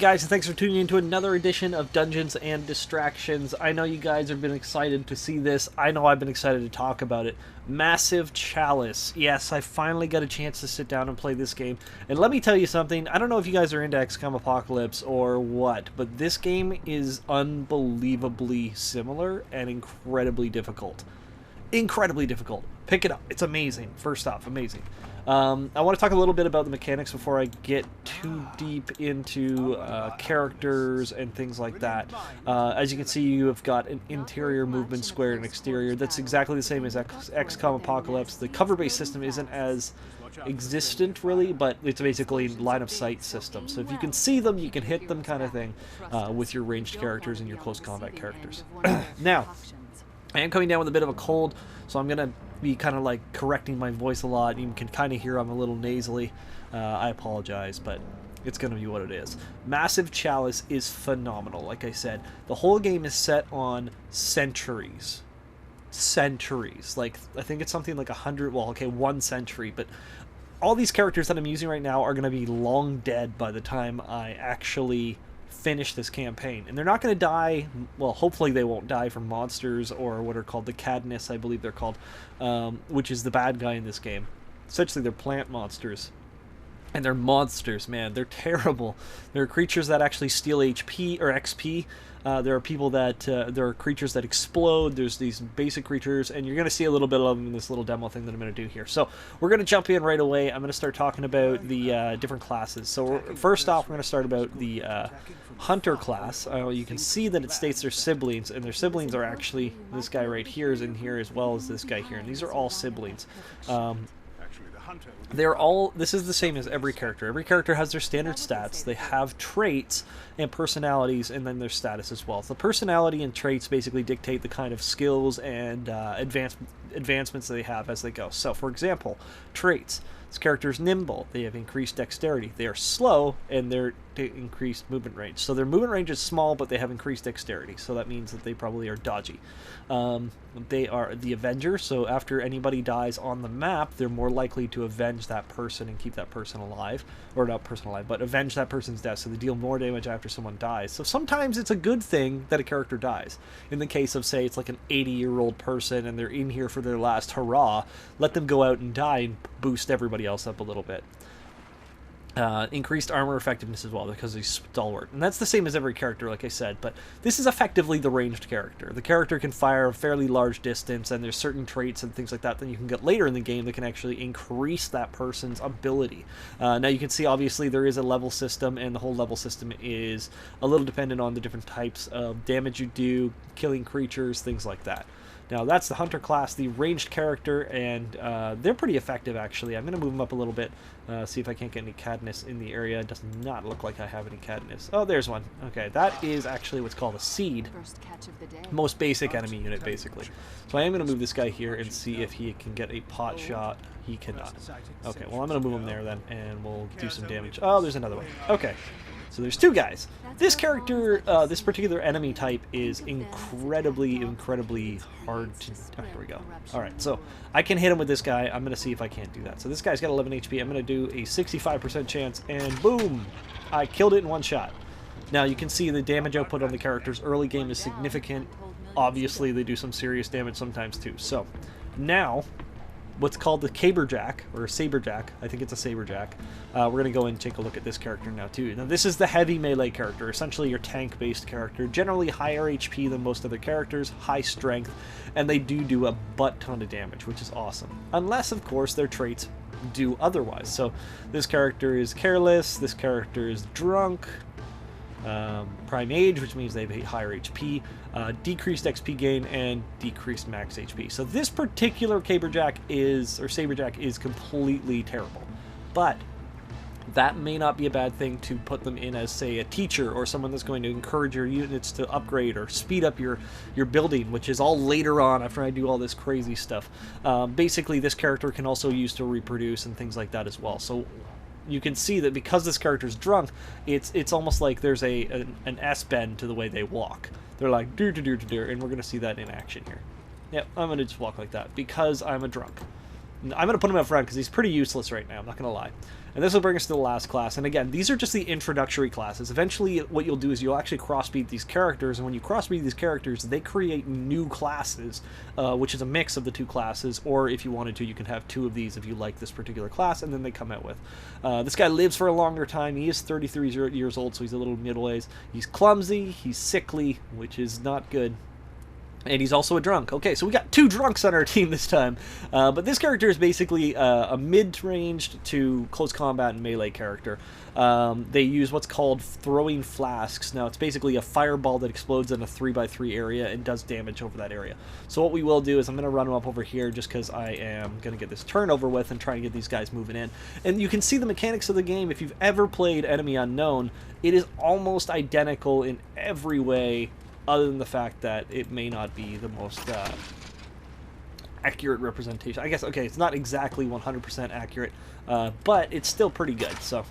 guys, and thanks for tuning in to another edition of Dungeons and Distractions. I know you guys have been excited to see this. I know I've been excited to talk about it. Massive Chalice. Yes, I finally got a chance to sit down and play this game. And let me tell you something, I don't know if you guys are into XCOM Apocalypse or what, but this game is unbelievably similar and incredibly difficult. Incredibly difficult. Pick it up. It's amazing. First off, amazing. I want to talk a little bit about the mechanics before I get too deep into characters and things like that. As you can see, you have got an interior movement square and exterior. That's exactly the same as XCOM Apocalypse. The cover-based system isn't as existent, really, but it's basically line-of-sight system. So if you can see them, you can hit them kind of thing with your ranged characters and your close combat characters. Now, I am coming down with a bit of a cold, so I'm going to be kind of like correcting my voice a lot. You can kind of hear I'm a little nasally. I apologize, but it's going to be what it is. Massive Chalice is phenomenal, like I said. The whole game is set on centuries. Centuries. Like, I think it's something like 100, well, okay, 1 century, but all these characters that I'm using right now are going to be long dead by the time I actually finish this campaign, and they're not going to die. Well, hopefully they won't die from monsters or what are called the Cadnis, I believe they're called, which is the bad guy in this game. Essentially, they're plant monsters, and they're monsters, man. They're terrible. They're creatures that actually steal HP or XP. There are people that there are creatures that explode. There's these basic creatures, and you're going to see a little bit of them in this little demo thing that I'm going to do here. So we're going to jump in right away. I'm going to start talking about the different classes. So first off, we're going to start about the Hunter class. You can see that it states their siblings, and their siblings are actually this guy right here is in here as well as this guy here, and these are all siblings. They're all, this is the same as every character. Every character has their standard stats. They have traits and personalities, and then their status as well. So personality and traits basically dictate the kind of skills and advancements they have as they go. So, for example, traits. This character is nimble. They have increased dexterity. They are slow, and they're increased movement range. So their movement range is small, but they have increased dexterity. So that means that they probably are dodgy. They are the Avenger. So after anybody dies on the map, they're more likely to avenge that person and keep that person alive. Or not person alive, but avenge that person's death. So they deal more damage after someone dies. So sometimes it's a good thing that a character dies. In the case of, say, it's like an 80-year-old person and they're in here for their last hurrah, let them go out and die and boost everybody else up a little bit. Increased armor effectiveness as well because he's stalwart, and that's the same as every character, like I said, but this is effectively the ranged character. The character can fire a fairly large distance, and there's certain traits and things like that that you can get later in the game that can actually increase that person's ability. Now you can see obviously there is a level system, and the whole level system is a little dependent on the different types of damage you do, killing creatures, things like that. Now that's the Hunter class, the ranged character, and they're pretty effective actually. I'm going to move them up a little bit, see if I can't get any Cadnis in the area. It does not look like I have any Cadnis. Oh, there's one. Okay, that is actually what's called a seed. Most basic enemy unit, basically. So I am going to move this guy here and see if he can get a pot shot. He cannot. Okay, well I'm going to move him there then, and we'll do some damage. Oh, there's another one. Okay. So there's 2 guys. This character, this particular enemy type is incredibly hard to... Oh, here we go. Alright, so I can hit him with this guy. I'm going to see if I can't do that. So this guy's got 11 HP. I'm going to do a 65% chance, and boom! I killed it in 1 shot. Now, you can see the damage output on the characters. Early game is significant. Obviously, they do some serious damage sometimes, too. So, now... what's called the Saber Jack, or Saber Jack. I think it's a Saber Jack. We're going to go and take a look at this character now, too. Now, this is the heavy melee character, essentially your tank-based character. Generally higher HP than most other characters, high strength, and they do a butt-ton of damage, which is awesome. Unless, of course, their traits do otherwise. So, this character is careless, this character is drunk, prime age, which means they have a higher HP, decreased XP gain, and decreased max HP. So this particular Saber Jack is completely terrible. But that may not be a bad thing to put them in as, say, a teacher or someone that's going to encourage your units to upgrade or speed up your building, which is all later on after I do all this crazy stuff. Basically, this character can also use to reproduce and things like that as well. So you can see that because this character's drunk, it's almost like there's an S-bend to the way they walk. They're like, do-do-do-do-do, and we're going to see that in action here. Yep, I'm going to just walk like that because I'm a drunk. I'm going to put him up front because he's pretty useless right now, I'm not going to lie. And this will bring us to the last class. And again, these are just the introductory classes. Eventually, what you'll do is you'll actually crossbreed these characters, and when you crossbreed these characters, they create new classes, which is a mix of the two classes, or if you wanted to, you can have two of these if you like this particular class, and then they come out with. This guy lives for a longer time. He is 33 years old, so he's a little middle-aged. He's clumsy, he's sickly, which is not good. And he's also a drunk. Okay, so we got 2 drunks on our team this time. But this character is basically a mid-ranged to close combat and melee character. They use what's called throwing flasks. Now, it's basically a fireball that explodes in a 3x3 area and does damage over that area. So what we will do is I'm going to run him up over here just because I am going to get this turn over with and try to get these guys moving in. And you can see the mechanics of the game. If you've ever played Enemy Unknown, it is almost identical in every way, other than the fact that it may not be the most accurate representation. I guess, okay, it's not exactly 100% accurate, but it's still pretty good. So,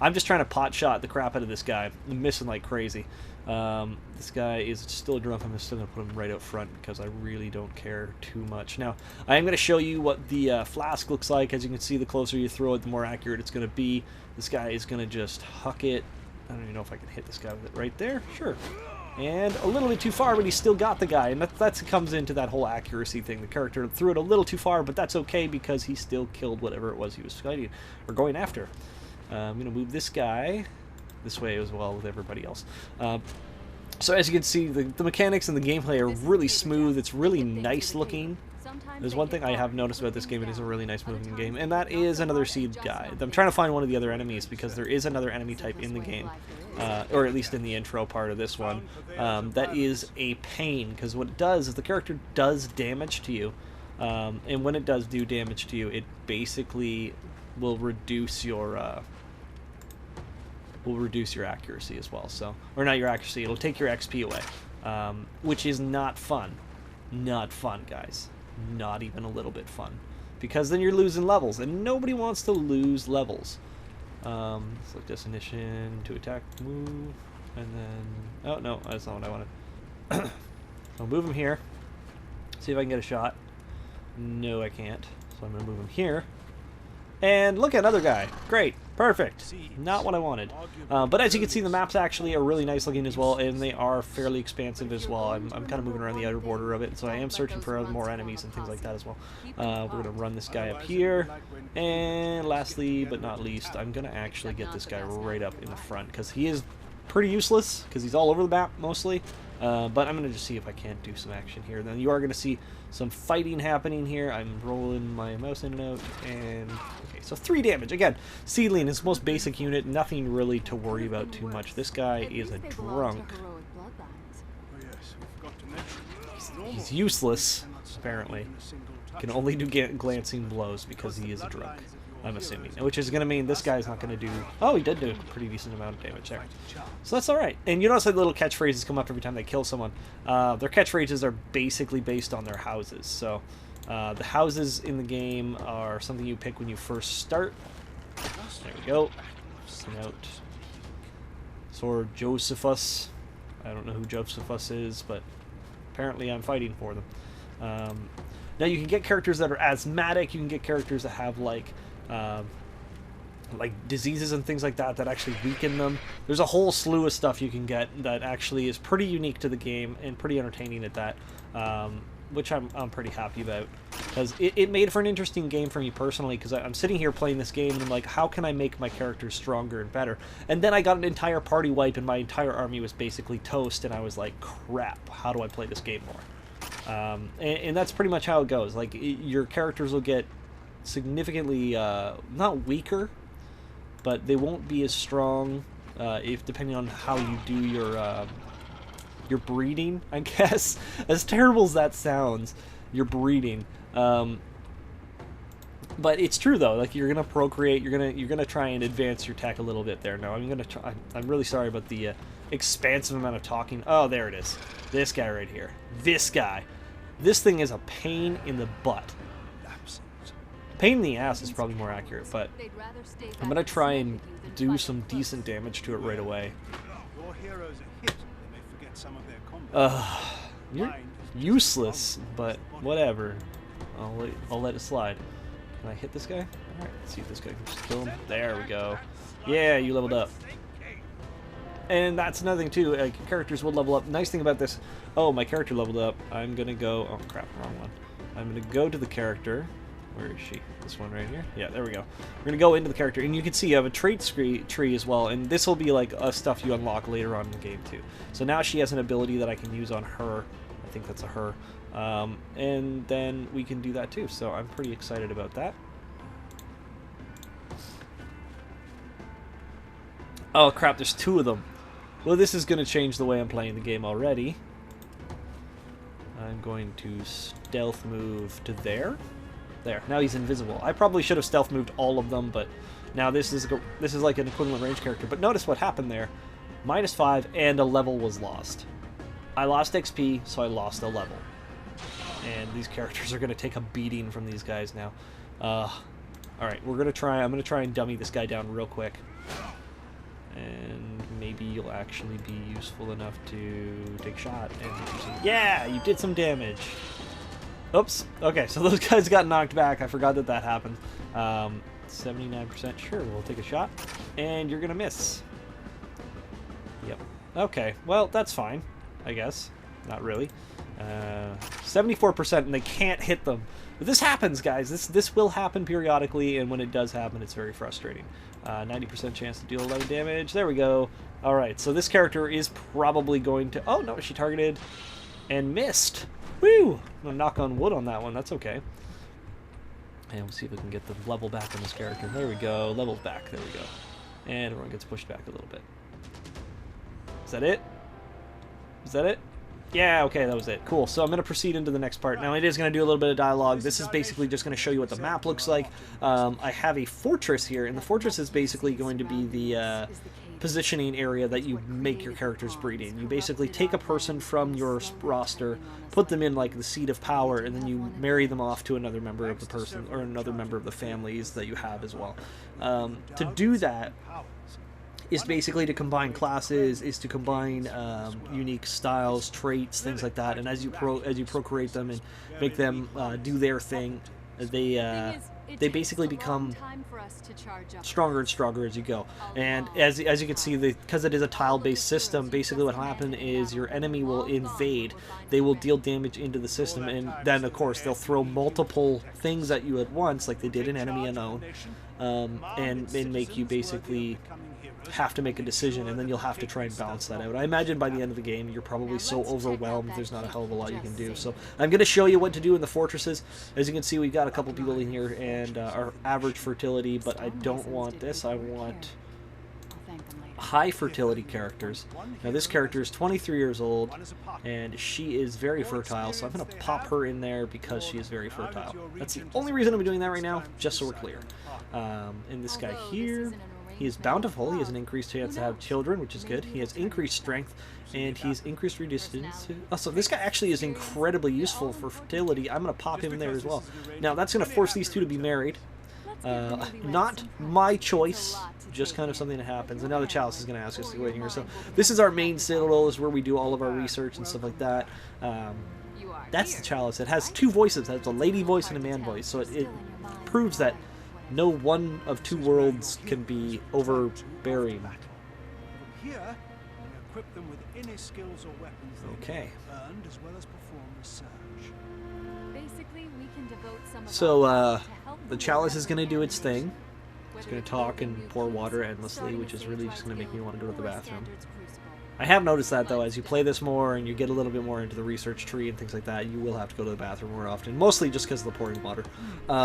I'm just trying to pot shot the crap out of this guy. I'm missing like crazy. This guy is still a drunk. I'm still going to put him right out front because I really don't care too much. Now, I am going to show you what the flask looks like. As you can see, the closer you throw it, the more accurate it's going to be. This guy is going to just huck it. I don't even know if I can hit this guy with it right there. Sure. And a little bit too far, but he still got the guy. And that comes into that whole accuracy thing. The character threw it a little too far, but that's okay because he still killed whatever it was he was fighting or going after. I'm going to move this guy this way as well with everybody else. So as you can see, the mechanics and the gameplay are really smooth. It's really nice looking. There's one thing I have noticed about this game. It is a really nice moving game, and that is another seed guy. I'm trying to find one of the other enemies because there is another enemy type in the game, or at least in the intro part of this one, that is a pain, because what it does is the character does damage to you, and when it does do damage to you, it basically will reduce your accuracy as well. So, or not your accuracy, it'll take your XP away, which is not fun. Not fun, guys. Not even a little bit fun, because then you're losing levels, and nobody wants to lose levels. Select destination to attack, move, and then oh no, that's not what I wanted. I'll move him here, see if I can get a shot. No, I can't, so I'm gonna move him here. And look at another guy. Great. Perfect. Not what I wanted. But as you can see, the maps actually are really nice looking as well, and they are fairly expansive as well. I'm kind of moving around the outer border of it, so I am searching for more enemies and things like that as well. We're going to run this guy up here. And lastly, but not least, I'm going to actually get this guy right up in the front, because he is pretty useless, because he's all over the map mostly. But I'm going to just see if I can't do some action here. Then you are going to see some fighting happening here. I'm rolling my mouse in and out, and okay, so 3 damage. Again, Seedling is the most basic unit, nothing really to worry about too much. This guy is a drunk. He's useless, apparently. Can only do glancing blows because he is a drunk, I'm assuming. Which is going to mean this guy's not going to do... Oh, he did do a pretty decent amount of damage there. So that's alright. And you notice that little catchphrases come up every time they kill someone. Their catchphrases are basically based on their houses. So the houses in the game are something you pick when you first start. There we go. Note. Sword Josephus. I don't know who Josephus is, but apparently I'm fighting for them. Now you can get characters that are asthmatic. You can get characters that have like diseases and things like that that actually weaken them. There's a whole slew of stuff you can get that actually is pretty unique to the game and pretty entertaining at that, which I'm pretty happy about, because it made for an interesting game for me personally, because I'm sitting here playing this game and I'm like, how can I make my characters stronger and better? And then I got an entire party wipe and my entire army was basically toast, and I was like, crap, how do I play this game more? And that's pretty much how it goes. Like, your characters will get significantly not weaker, but they won't be as strong if depending on how you do your breeding, I guess. As terrible as that sounds, your breeding. But it's true though. Like, you're gonna procreate. You're gonna try and advance your tech a little bit there. Now I'm really sorry about the expansive amount of talking. Oh, there it is. This guy right here. This guy. This thing is a pain in the butt. Pain in the ass is probably more accurate, but I'm gonna try and do some decent damage to it right away. You're useless, but whatever. I'll let it slide. Can I hit this guy? Alright, let's see if this guy can just kill him. There we go. Yeah, you leveled up. And that's another thing too, like, characters will level up. Nice thing about this, oh, my character leveled up. I'm gonna go, oh crap, wrong one. I'm gonna go to the character. Where is she? This one right here? Yeah, there we go. We're gonna go into the character, and you can see you have a trait tree as well, and this will be like stuff you unlock later on in the game too. So now she has an ability that I can use on her. I think that's a her. And then we can do that too, so I'm pretty excited about that. Oh crap, there's two of them. Well, this is going to change the way I'm playing the game already. I'm going to stealth move to there. There, now he's invisible. I probably should have stealth moved all of them, but now this is like an equivalent range character. But notice what happened there. -5 and a level was lost. I lost XP, so I lost a level. And these characters are going to take a beating from these guys now. Alright, I'm going to try and dummy this guy down real quick. And maybe you'll actually be useful enough to take a shot. And yeah, you did some damage. Oops. Okay, so those guys got knocked back. I forgot that that happened. 79%. Sure, we'll take a shot. And you're going to miss. Yep. Okay, well, that's fine, I guess. Not really. 74%, and they can't hit them. But this happens, guys. This will happen periodically, and when it does happen, it's very frustrating. 90% chance to deal 11 damage. There we go. Alright, so this character is probably going to... Oh, no, she targeted and missed. Woo! I'm going to knock on wood on that one. That's okay. And we'll see if we can get the level back on this character. There we go. Level's back. There we go. And everyone gets pushed back a little bit. Is that it? Is that it? Yeah, okay, that was it. Cool. So I'm going to proceed into the next part. Now, it is going to do a little bit of dialogue. This is basically just going to show you what the map looks like. I have a fortress here, and the fortress is basically going to be the positioning area that you make your characters breed in. You basically take a person from your roster, put them in, like, the seat of power, and then you marry them off to another member of the person, or another member of the families that you have as well. To do that is basically to combine classes, is to combine unique styles, traits, things like that. And as you procreate them and make them do their thing, they basically become stronger and stronger as you go. And as you can see, because it is a tile-based system, basically what will happen is your enemy will invade. They will deal damage into the system, and then of course they'll throw multiple things at you at once, like they did in Enemy Unknown, and make you basically have to make a decision, and then you'll have to try and balance that out. I imagine by the end of the game you're probably so overwhelmed there's not a hell of a lot you can do. So I'm going to show you what to do in the fortresses. As you can see, we've got a couple people in here, and our average fertility, but I don't want this. I want high fertility characters. Now this character is 23 years old, and she is very fertile, so I'm going to pop her in there because she is very fertile. That's the only reason I'm doing that right now, just so we're clear. And this guy here, he is bountiful. He has an increased chance to have children, which is good. He has increased strength, and he's increased resistance. So this guy actually is incredibly useful for fertility. I'm going to pop him in there as well. Now, that's going to force these two to be married. Not my choice, just kind of something that happens. And now the Chalice is going to ask us to go in here. So this is our main citadel, is where we do all of our research and stuff like that. That's the Chalice. It has two voices. It has a lady voice and a man voice. So it proves that no one of two worlds can be overbearing. Okay. So the Chalice is going to do its thing. It's going to talk and pour water endlessly, which is really just going to make me want to go to the bathroom. I have noticed that, though, as you play this more and you get a little bit more into the research tree and things like that, you will have to go to the bathroom more often, mostly just because of the pouring water.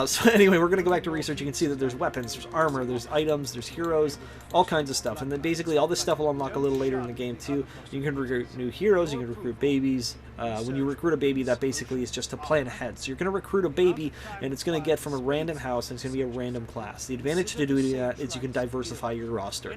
So anyway, we're going to go back to research. You can see that there's weapons, there's armor, there's items, there's heroes, all kinds of stuff. And then basically all this stuff will unlock a little later in the game, too. You can recruit new heroes, you can recruit babies. When you recruit a baby, that basically is just to plan ahead. So you're going to recruit a baby, and it's going to get from a random house, and it's going to be a random class. The advantage to doing that is you can diversify your roster.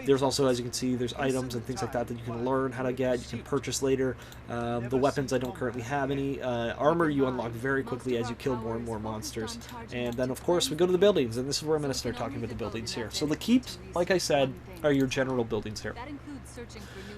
There's also, as you can see, there's items and things like that that you can learn how to get, you can purchase later. The weapons, I don't currently have any. Armor you unlock very quickly as you kill more and more monsters. And then, of course, we go to the buildings, and this is where I'm going to start talking about the buildings here. So the keeps, like I said, are your general buildings here.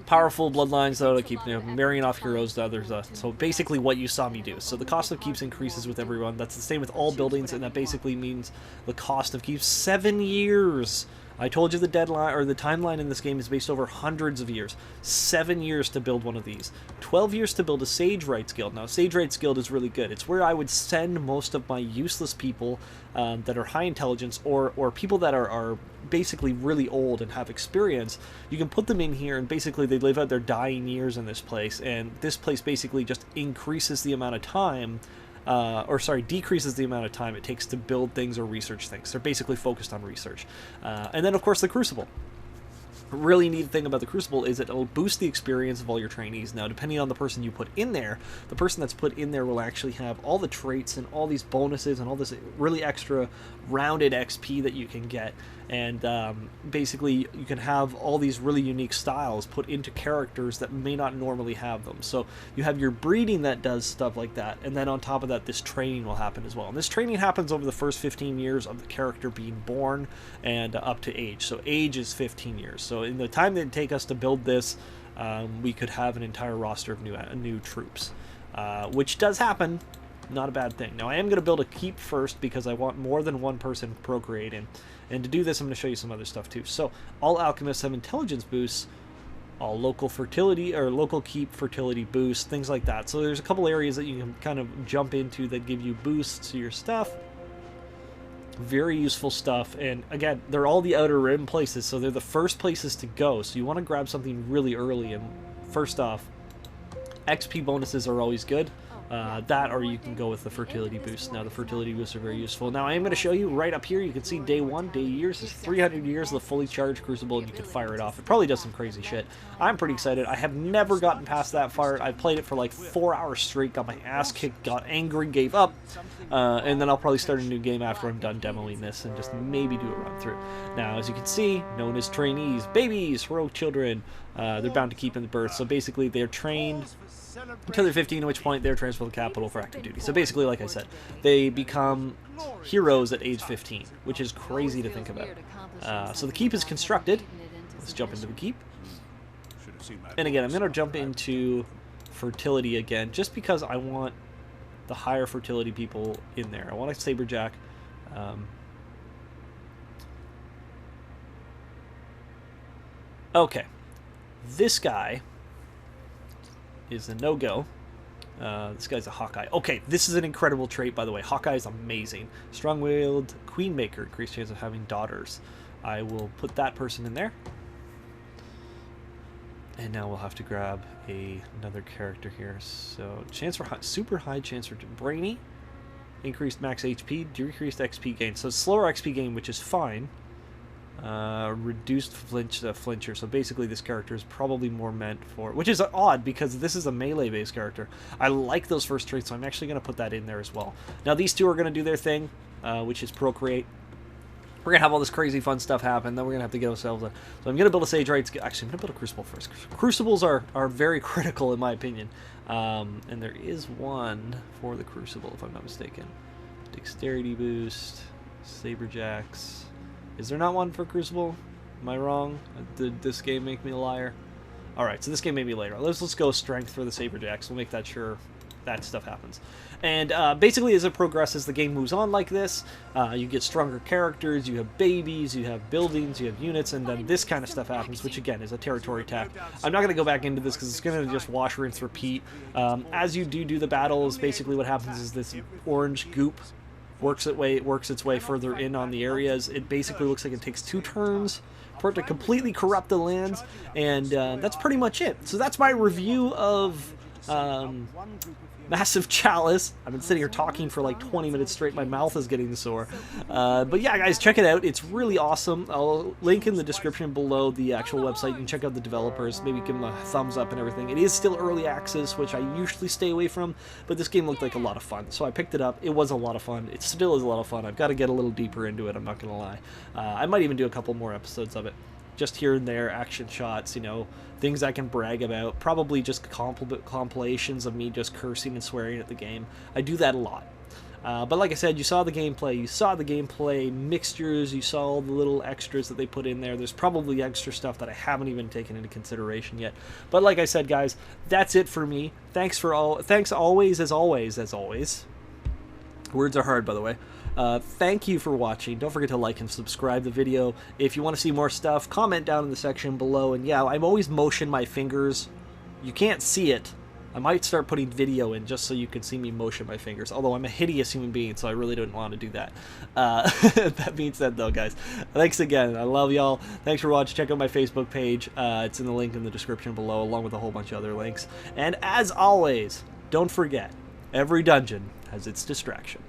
Powerful bloodlines, though, to keep, you know, marrying off heroes to others. So basically what you saw me do. So the cost of keeps increases with everyone. That's the same with all buildings, and that basically means the cost of keeps 7 years. I told you the deadline, or the timeline in this game is based over hundreds of years. 7 years to build one of these. 12 years to build a Sage Rights Guild. Now, Sage Rights Guild is really good. It's where I would send most of my useless people that are high intelligence, or people that are basically really old and have experience. You can put them in here, and basically they live out their dying years in this place, and this place basically just increases the amount of time decreases the amount of time it takes to build things or research things. They're basically focused on research. And then, of course, the Crucible. A really neat thing about the Crucible is it'll boost the experience of all your trainees. Now, depending on the person you put in there, the person that's put in there will actually have all the traits and all these bonuses and all this really extra rounded XP that you can get. And basically, you can have all these really unique styles put into characters that may not normally have them. So you have your breeding that does stuff like that, and then on top of that, this training will happen as well. And this training happens over the first 15 years of the character being born and up to age. So age is 15 years. So in the time that it'd take us to build this, we could have an entire roster of new troops, which does happen. Not a bad thing. Now, I am going to build a keep first because I want more than one person procreating. And to do this, I'm going to show you some other stuff too. So, all alchemists have intelligence boosts, all local fertility, or local keep fertility boosts, things like that. So there's a couple areas that you can kind of jump into that give you boosts to your stuff. Very useful stuff. And again, they're all the outer rim places, so they're the first places to go. So you want to grab something really early. And first off, XP bonuses are always good. That, or you can go with the fertility boost. Now, the fertility boosts are very useful. Now, I am going to show you right up here. You can see day 1, day years is 300 years of the fully charged Crucible, and you can fire it off. It probably does some crazy shit. I'm pretty excited. I have never gotten past that far. I played it for like 4 hours straight, got my ass kicked, got angry, gave up, and then I'll probably start a new game after I'm done demoing this and just maybe do a run through. Now, as you can see, known as trainees, babies, heroic children, they're bound to keep in the birth. So basically, they're trained until they're 15, at which point they're transferred to the capital for active duty. So basically, like I said, they become heroes at age 15, which is crazy to think about. So the keep is constructed. Let's jump into the keep. And again, I'm going to jump into fertility again, just because I want the higher fertility people in there. I want a Saber Jack. Okay. This guy is a no-go. This guy's a Hawkeye. Okay, this is an incredible trait, by the way. Hawkeye is amazing. Strong-willed Queenmaker, increased chance of having daughters. I will put that person in there. And now we'll have to grab another character here. So, chance for super high chance for Brainy. Increased max HP, decreased XP gain. So, slower XP gain, which is fine. Reduced flincher. So basically this character is probably more meant for, which is odd because this is a melee based character. I like those first traits, so I'm actually going to put that in there as well. Now these two are going to do their thing, which is procreate. We're going to have all this crazy fun stuff happen, then we're going to have to get ourselves a... So I'm going to build a Sage Rights... Actually, I'm going to build a Crucible first. Crucibles are very critical in my opinion. And there is one for the Crucible, if I'm not mistaken. Dexterity boost, Saber Jacks... Is there not one for Crucible? Am I wrong? Did this game make me a liar? Alright, so this game made me later. Let's go strength for the Saber Jacks. We'll make that sure that stuff happens. And basically, as it progresses, the game moves on like this. You get stronger characters, you have babies, you have buildings, you have units, and then this kind of stuff happens, which again is a territory tap. I'm not going to go back into this because it's going to just wash, rinse, repeat. As you do the battles, basically what happens is this orange goop works its way further in on the areas. It basically looks like it takes 2 turns for it to completely corrupt the lands, and that's pretty much it. So that's my review of Massive Chalice. I've been sitting here talking for like 20 minutes straight. My mouth is getting sore. But yeah, guys, check it out. It's really awesome. I'll link in the description below the actual website. You can check out the developers, maybe give them a thumbs up and everything. It is still early access, which I usually stay away from, but this game looked like a lot of fun. So I picked it up. It was a lot of fun. It still is a lot of fun. I've got to get a little deeper into it, I'm not going to lie. I might even do a couple more episodes of it. Just here and there, action shots, you know, things I can brag about. Probably just compilations of me just cursing and swearing at the game. I do that a lot. But like I said, you saw the gameplay mixtures, you saw all the little extras that they put in there. There's probably extra stuff that I haven't even taken into consideration yet. But like I said, guys, that's it for me. Thanks always, as always. Words are hard, by the way. Thank you for watching. Don't forget to like and subscribe the video. If you want to see more stuff, comment down in the section below. And yeah, I'm always motion my fingers. You can't see it. I might start putting video in just so you can see me motion my fingers. Although I'm a hideous human being, so I really don't want to do that. That being said, though, guys, thanks again. I love y'all. Thanks for watching. Check out my Facebook page. It's in the link in the description below, along with a whole bunch of other links. And as always, don't forget, every dungeon has its distraction.